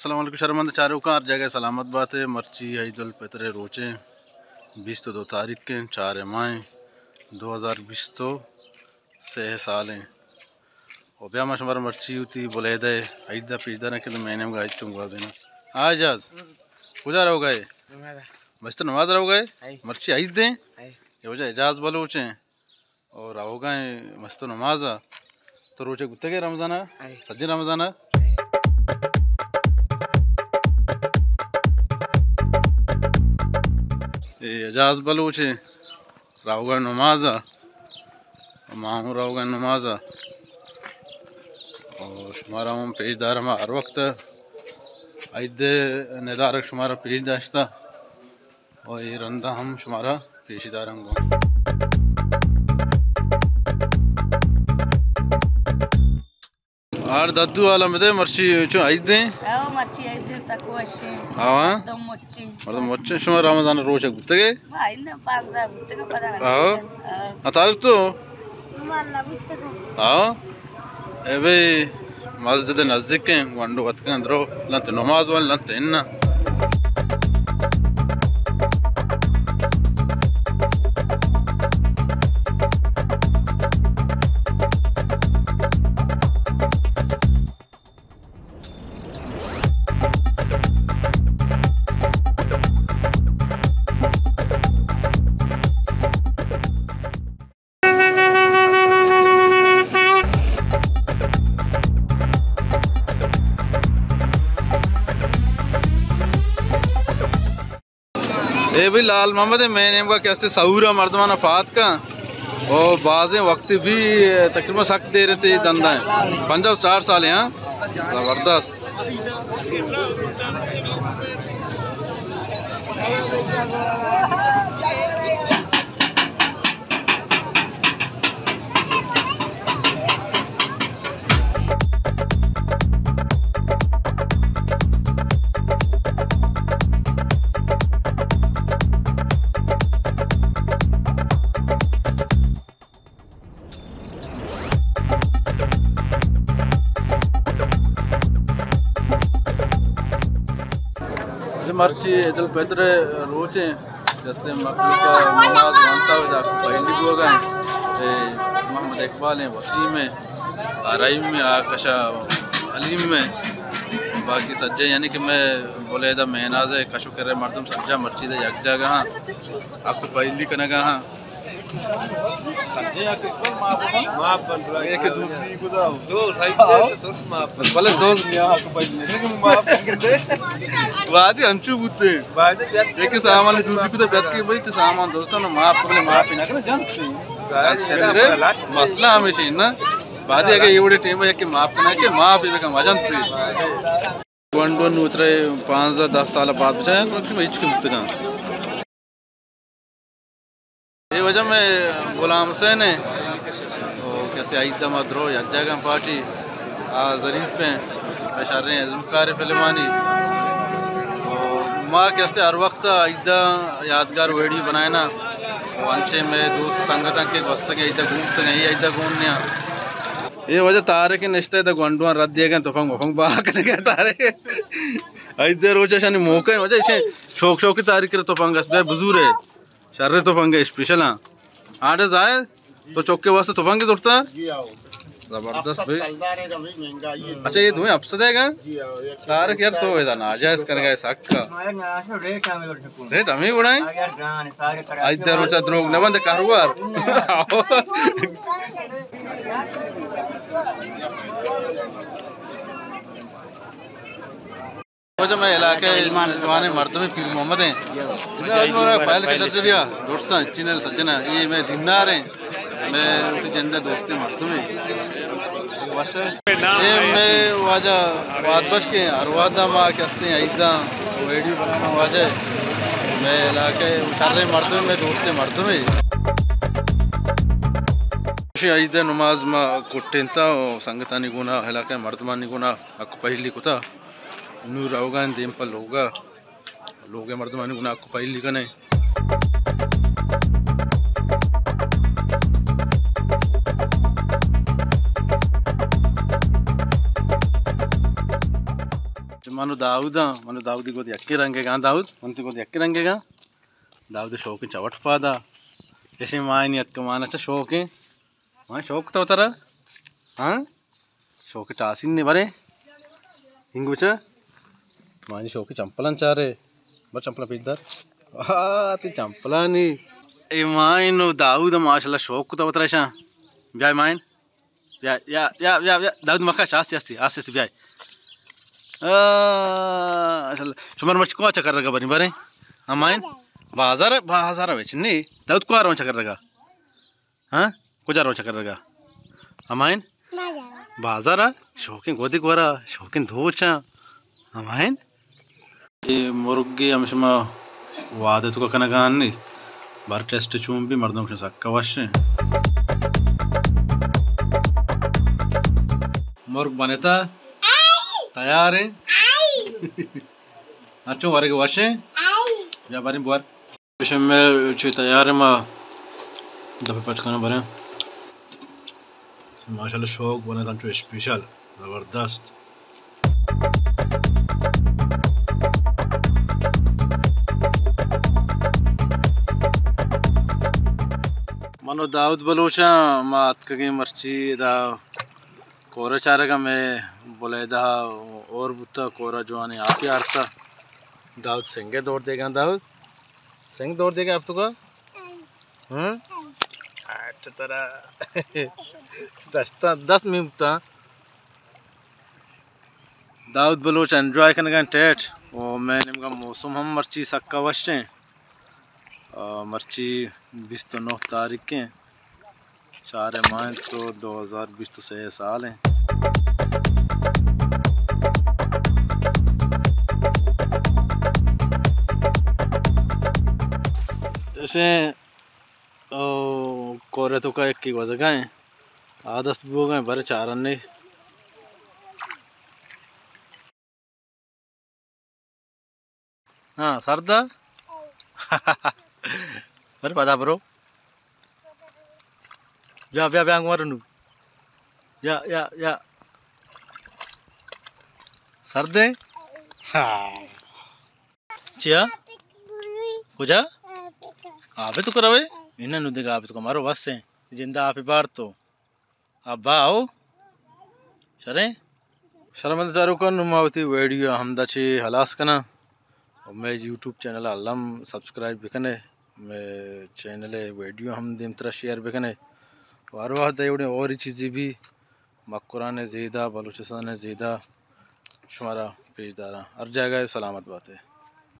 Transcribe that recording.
अस्सलाम वालेकुम शर्मंद चारों का हर जगह सलामत बात है। मर्ची ईद उल फितर रोचे 20 तो 2 तारीख के 4 माह 2020 तो 6 साल हैं और ब्याह में शुमार मर्ची होती बोले दे ईदा पीदा ना कि मैंने गाय चुंगा देना आज आज पूजा रहो गए बस तो नमाज रहो गए मर्ची ईद दें ये वजह एजाज बलोचे और आओ गए मस्त नमाज तो रोचे गुत्ते के रमजाना सज्जी रमजाना एजाज बलूचे राहुगा नमाजा मामू राहुगा नमाजा और शुमारा हम पेशदार हम हर वक्त ईद निदारक शुमारा पेश दाश्ता और ये रंदा हम शुमारा पेशीदार हम आर दद्दू वाला में दे मर्ची चो ईद दें मर्ची ईद दें सकोशे हाँ तो मोची मतलब मोचे शुमारा रमजान रोज़ गुत्ते के भाई ना 5 गुत्ते का पता हाँ अतारुक तो मारना गुत्ते को हाँ ए भाई मस्जिद नज़दीक के वंडो वक्त के अंदरो लंते नमाज वाले लंते इन्ना ए भाई लाल मोहम्मद है मैं नेम का कैसे सहूरा मर्दमाना फात का और बाज़ वक्त भी तकरीबन सख्त दे रहे थे धंधा है 5-4 साल यहाँ ज़बरदस्त मर्ची ईद उल फितर रोचे जैसे मकलूका नमाज मानता हुआ पहली को गए मोहम्मद इकबाल हैं वसीम में आराइम में आकशा अलीम में बाकी सज्जे यानी कि मैं बोले दा महनाज कशु कर मर्दम सज्जा मर्ची दे यक जगह आपको पहली कना कहाँ वादी अंचू बुते एक सामान दूसरी को तो बैठ के भाई तो सामान दोस्तों ना माफ बोले माफ ही ना करना जान मसला हमेशा ना वादी अगर ये बड़े टीम है कि माफ करना कि माफ ही का मजन प्लीज वन उतरे 5-10 साल बाद बचा है क्योंकि मैं इसके मुक्त का ये वजह में गुलाम हुसैन है और कैसे ईद मदरो यज्जा पार्टी ज़रीफ पे अशार अज़मकार फिल्मानी और माँ कैसे हर वक्त ईद यादगार वीडियो बनाए ना वंशे में दोस्त संगठन के वस्त के ईद घूमते नहीं ईद घूमने ये वजह तारे के निश्ते तक गंडुआ रद्द दिए गए तोफंग वफंग बाहर गए तारे ईद रोजा शानी मौके वजह इसे शौक की तारीख तोफंग बुजुर्ग है शर्रे तो पंगे स्पेशल हाँ आटे जाए तो चौके वास्ते तो पंगे उठता जबरदस्त भाई अच्छा ये तुम्हें अब से देगा तारक यार तो है ना जायज कर गए साक का रेट हमें उड़ाए इधर रोचा द्रोग न बंद कारोबार वजह मैं इलाके जवाने मर्द में पीर मोहम्मद हैं पहले के चर्चे दिया दोस्ता चैनल सज्जना ये मैं दिनदार हैं मैं जंदे दोस्ती मर्द में ये मैं वाजा वादबश के अरवादा माँ के हंसते हैं ईदा वीडियो बनाना वाजा मैं इलाके सारे मर्द में दोस्ती मर्द में ईद नमाज माँ कुट्टेंता संगतानी गुना इलाके मर्दमानी गुना अक पहली कुता नूर होगा देम पल होगा लोग मर्दमानी गुना को पहली लिखा नहीं मनु दाऊदी को यक्की रंगेगा दाऊद उनती को यक्की रंगेगा दाऊद शौक चवट पादा कैसे माय नियत कमाना चा शौक माय शौक तो उतरा हाँ शौक टासिन ने बरे हिंग बचा मानी शौक चंपलन चारे बर चंपला पिद्दार ती चंपला नी ए माइन दाऊद माशाल्लाह शौक तो उतरा शा ब्याय माइन या दाऊद मक्का आस्ते आस्ते आस्ते आस्ते ब्याय शुमार मच को चक्कर रगा बनी बारे अमाइन बाजार वेचनी दाऊद को आरो चक्कर रगा हाँ को जा रो चक्कर रगा अमाइन बाजार शौकीन गोदी गोरा शौकीन धोचा अमाइन ये मुर्गी हमशमा वादे तो कना गानी बार टेस्ट चूम भी मर्दम से सक्का वशे मुर्ग बनेता तैयार है अच्छो वारे के वशे या बारी बुआर विषय में ची तैयार है माँ दफे पचकाना बने माशाल्लाह शौक बने तंचो स्पेशल जबरदस्त मनो दाऊद बलोचा मात कगे मर्ची दा कोरा चारेगा मैं बोले दा और बुता कोरा जवानी आप ही आरता दाऊद सिंगे दौड़ देगा दाऊद सिंग दौड़ देगा आप तो का अच्छा तरह 10 मिनट दाऊद बलोच एंजॉय करने का टेट और मैंने इनका मौसम हम मर्ची सक्का वशे मर्ची 29 तारीख के 4 माह तो 2020 तो 6 साल हैं जैसे कोरे तो का एक की वजह का है आदस भी हो गए बड़े 4 अन्य हाँ सरदा अरे पता ब्रो या मारू या सर्दे हाँ चिया कुछ आप तो करावे इन्हें नु देगा आप तो मारो बस से जिंदा आप ही बार तो अब बाओ चले शर्मंद तारू का नुमावती वीडियो हम दची हलास कना और मैं यूट्यूब चैनल अल्लाम सब्सक्राइब बिकने मैं चैनल वीडियो हम दिन तरह शेयर बिकने वारो देवड़े और ही चीज़ें भी मक्कुरान ज़ीदा बलूचिस्तान ज़ीदा शुमारा पेजदारा हर जगह सलामत बात है।